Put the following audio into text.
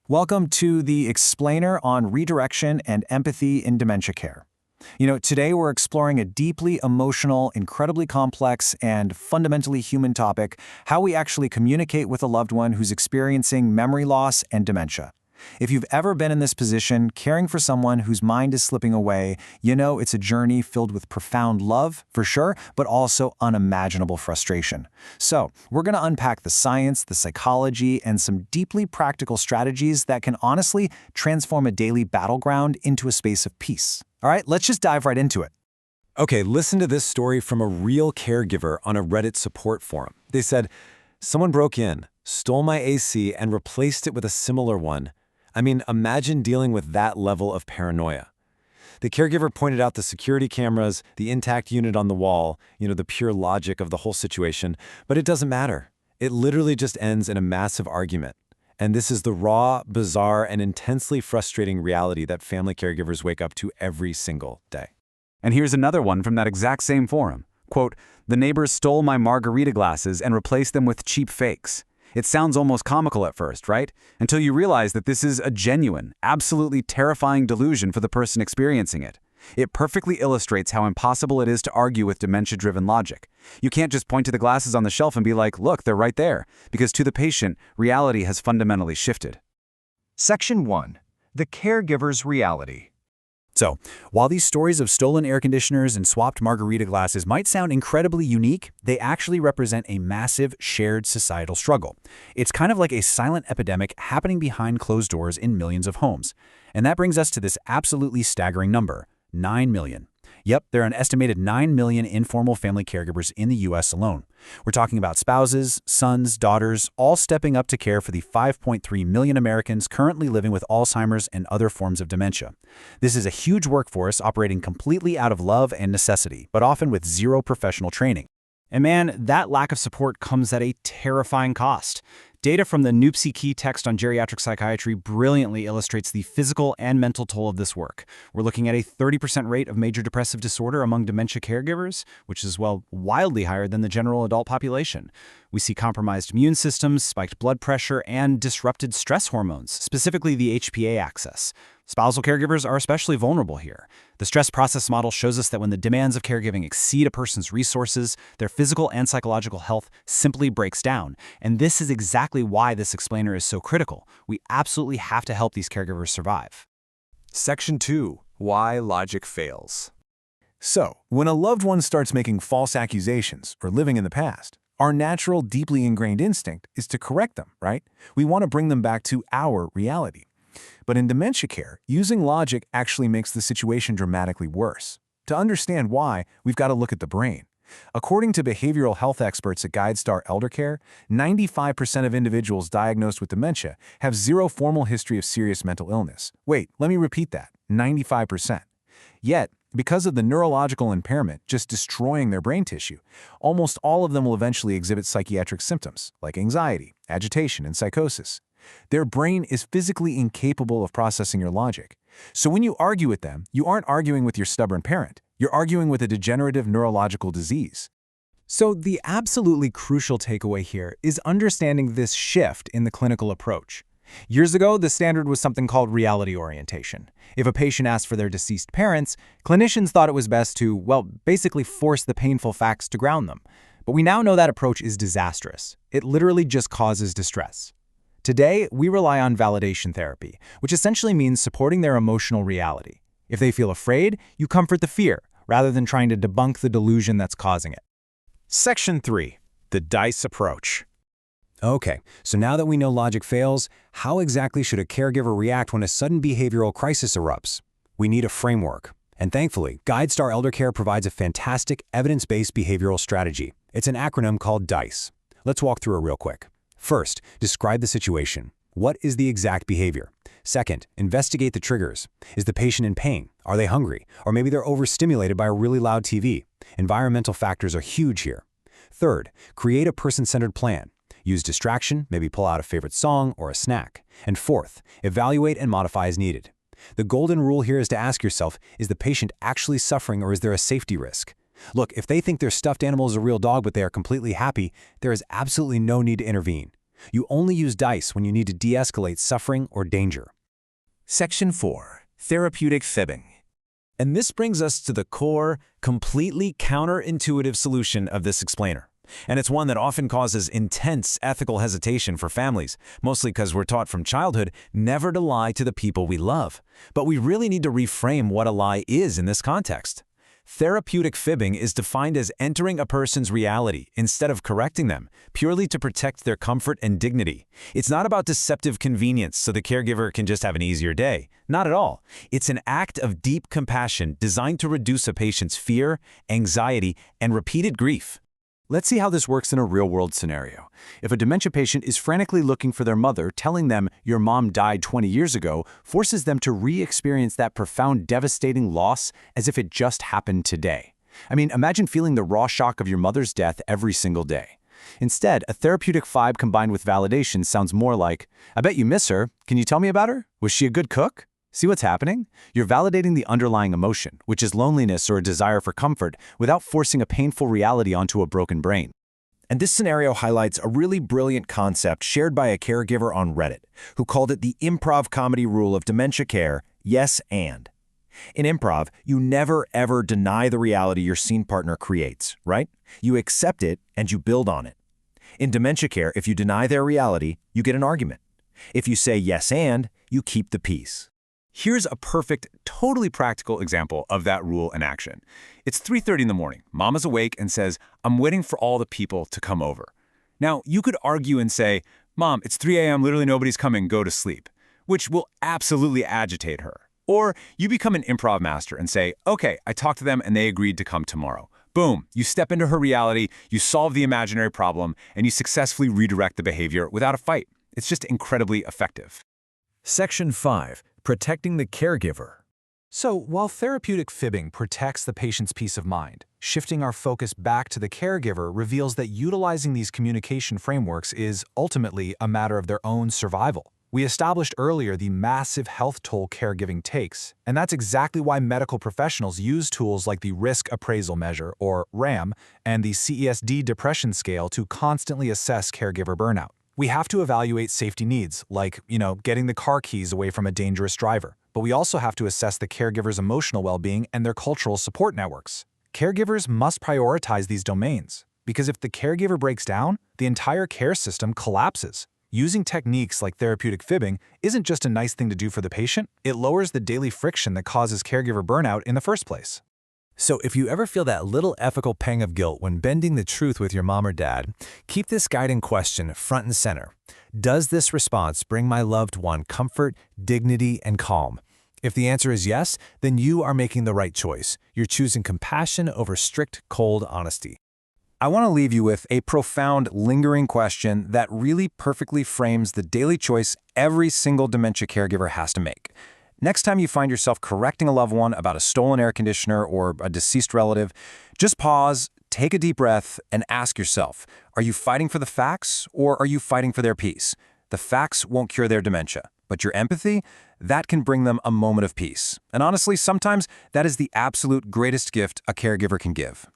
Welcome to the explainer on redirection and empathy in dementia care. Today we're exploring a deeply emotional, incredibly complex, and fundamentally human topic: how we actually communicate with a loved one who's experiencing memory loss and dementia. If you've ever been in this position, caring for someone whose mind is slipping away, it's a journey filled with profound love, for sure, but also unimaginable frustration. So, we're going to unpack the science, the psychology, and some deeply practical strategies that can honestly transform a daily battleground into a space of peace. All right, let's just dive right into it. Okay, listen to this story from a real caregiver on a Reddit support forum. They said, "Someone broke in, stole my AC, and replaced it with a similar one. I mean, imagine dealing with that level of paranoia." The caregiver pointed out the security cameras, the intact unit on the wall, the pure logic of the whole situation, but it doesn't matter. It literally just ends in a massive argument. And this is the raw, bizarre, and intensely frustrating reality that family caregivers wake up to every single day. And here's another one from that exact same forum. Quote, "The neighbors stole my margarita glasses and replaced them with cheap fakes. It sounds almost comical at first, right? Until you realize that this is a genuine, absolutely terrifying delusion for the person experiencing it. It perfectly illustrates how impossible it is to argue with dementia-driven logic. You can't just point to the glasses on the shelf and be like, look, they're right there, because to the patient, reality has fundamentally shifted." Section 1. The caregiver's reality. So, while these stories of stolen air conditioners and swapped margarita glasses might sound incredibly unique, they actually represent a massive shared societal struggle. It's kind of like a silent epidemic happening behind closed doors in millions of homes. And that brings us to this absolutely staggering number: 9 million. Yep, there are an estimated 9 million informal family caregivers in the U.S. alone. We're talking about spouses, sons, daughters, all stepping up to care for the 5.3 million Americans currently living with Alzheimer's and other forms of dementia. This is a huge workforce operating completely out of love and necessity, but often with zero professional training. And man, that lack of support comes at a terrifying cost. Data from the NoopSeek Key text on geriatric psychiatry brilliantly illustrates the physical and mental toll of this work. We're looking at a 30% rate of major depressive disorder among dementia caregivers, which is, wildly higher than the general adult population. We see compromised immune systems, spiked blood pressure, and disrupted stress hormones, specifically the HPA axis. Spousal caregivers are especially vulnerable here. The stress process model shows us that when the demands of caregiving exceed a person's resources, their physical and psychological health simply breaks down. And this is exactly why this explainer is so critical. We absolutely have to help these caregivers survive. Section 2. Why logic fails. So, when a loved one starts making false accusations or living in the past, our natural, deeply ingrained instinct is to correct them, right? We want to bring them back to our reality. But in dementia care, using logic actually makes the situation dramatically worse. To understand why, we've got to look at the brain. According to behavioral health experts at GuideStar Eldercare, 95% of individuals diagnosed with dementia have zero formal history of serious mental illness. Wait, let me repeat that, 95%. Yet, because of the neurological impairment just destroying their brain tissue, almost all of them will eventually exhibit psychiatric symptoms like anxiety, agitation, and psychosis. Their brain is physically incapable of processing your logic. So when you argue with them, you aren't arguing with your stubborn parent. You're arguing with a degenerative neurological disease. So the absolutely crucial takeaway here is understanding this shift in the clinical approach. Years ago, the standard was something called reality orientation. If a patient asked for their deceased parents, clinicians thought it was best to, basically force the painful facts to ground them. But we now know that approach is disastrous. It literally just causes distress. Today, we rely on validation therapy, which essentially means supporting their emotional reality. If they feel afraid, you comfort the fear, rather than trying to debunk the delusion that's causing it. Section 3. The DICE approach. Okay, so now that we know logic fails, how exactly should a caregiver react when a sudden behavioral crisis erupts? We need a framework. And thankfully, GuideStar Eldercare provides a fantastic evidence-based behavioral strategy. It's an acronym called DICE. Let's walk through it real quick. First, describe the situation. What is the exact behavior? Second, investigate the triggers. Is the patient in pain? Are they hungry? Or maybe they're overstimulated by a really loud TV. Environmental factors are huge here. Third, create a person-centered plan. Use distraction, maybe pull out a favorite song or a snack. And fourth, evaluate and modify as needed. The golden rule here is to ask yourself, is the patient actually suffering or is there a safety risk? Look, if they think their stuffed animal is a real dog but they are completely happy, there is absolutely no need to intervene. You only use DICE when you need to de-escalate suffering or danger. Section 4. Therapeutic Fibbing. And this brings us to the core, completely counterintuitive solution of this explainer. And it's one that often causes intense ethical hesitation for families, mostly because we're taught from childhood never to lie to the people we love. But we really need to reframe what a lie is in this context. Therapeutic fibbing is defined as entering a person's reality instead of correcting them, purely to protect their comfort and dignity. It's not about deceptive convenience so the caregiver can just have an easier day. Not at all. It's an act of deep compassion designed to reduce a patient's fear, anxiety, and repeated grief. Let's see how this works in a real-world scenario. If a dementia patient is frantically looking for their mother, telling them your mom died 20 years ago forces them to re-experience that profound, devastating loss as if it just happened today. I mean, imagine feeling the raw shock of your mother's death every single day. Instead, a therapeutic fibe combined with validation sounds more like, I bet you miss her. Can you tell me about her? Was she a good cook? See what's happening? You're validating the underlying emotion, which is loneliness or a desire for comfort, without forcing a painful reality onto a broken brain. And this scenario highlights a really brilliant concept shared by a caregiver on Reddit, who called it the improv comedy rule of dementia care, yes and. In improv, you never ever deny the reality your scene partner creates, right? You accept it and you build on it. In dementia care, if you deny their reality, you get an argument. If you say yes and, you keep the peace. Here's a perfect, totally practical example of that rule in action. It's 3:30 in the morning. Mom is awake and says, I'm waiting for all the people to come over. Now, you could argue and say, Mom, it's 3 a.m., literally nobody's coming, go to sleep, which will absolutely agitate her. Or you become an improv master and say, okay, I talked to them and they agreed to come tomorrow. Boom, you step into her reality, you solve the imaginary problem, and you successfully redirect the behavior without a fight. It's just incredibly effective. Section 5. Protecting the caregiver. So, while therapeutic fibbing protects the patient's peace of mind, shifting our focus back to the caregiver reveals that utilizing these communication frameworks is ultimately a matter of their own survival. We established earlier the massive health toll caregiving takes, and that's exactly why medical professionals use tools like the Risk Appraisal Measure, or RAM, and the CESD Depression Scale to constantly assess caregiver burnout. We have to evaluate safety needs, like, getting the car keys away from a dangerous driver. But we also have to assess the caregiver's emotional well-being and their cultural support networks. Caregivers must prioritize these domains, because if the caregiver breaks down, the entire care system collapses. Using techniques like therapeutic fibbing isn't just a nice thing to do for the patient, it lowers the daily friction that causes caregiver burnout in the first place. So if you ever feel that little ethical pang of guilt when bending the truth with your mom or dad, keep this guiding question front and center. Does this response bring my loved one comfort, dignity, and calm? If the answer is yes, then you are making the right choice. You're choosing compassion over strict, cold honesty. I want to leave you with a profound, lingering question that really perfectly frames the daily choice every single dementia caregiver has to make. Next time you find yourself correcting a loved one about a stolen air conditioner or a deceased relative, just pause, take a deep breath, and ask yourself, are you fighting for the facts or are you fighting for their peace? The facts won't cure their dementia, but your empathy, that can bring them a moment of peace. And honestly, sometimes that is the absolute greatest gift a caregiver can give.